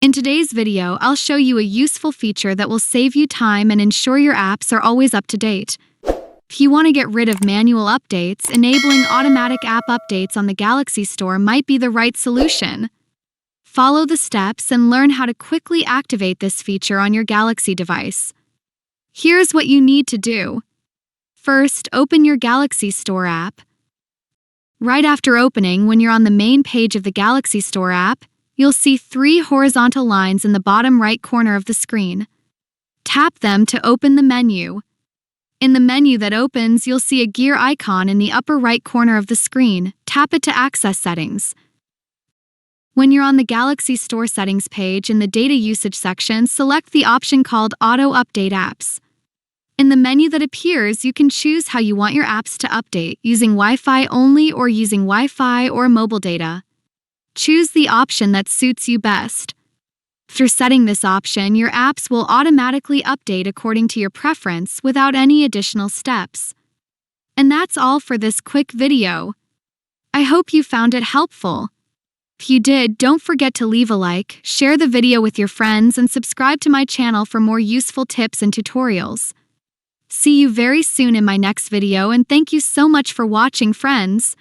In today's video, I'll show you a useful feature that will save you time and ensure your apps are always up to date. If you want to get rid of manual updates, enabling automatic app updates on the GalaxyStore might be the right solution. Follow the steps and learn how to quickly activate this feature on your Galaxy device. Here's what you need to do. First, open your GalaxyStore app. Right after opening, when you're on the main page of the GalaxyStore app, you'll see 3 horizontal lines in the bottom right corner of the screen. Tap them to open the menu. In the menu that opens, you'll see a gear icon in the upper right corner of the screen. Tap it to access settings. When you're on the GalaxyStore settings page in the data usage section, select the option called Auto Update Apps. In the menu that appears, you can choose how you want your apps to update, using Wi-Fi only or using Wi-Fi or mobile data. Choose the option that suits you best. After setting this option, your apps will automatically update according to your preference without any additional steps. And that's all for this quick video. I hope you found it helpful. If you did, don't forget to leave a like, share the video with your friends, and subscribe to my channel for more useful tips and tutorials. See you very soon in my next video, and thank you so much for watching, friends.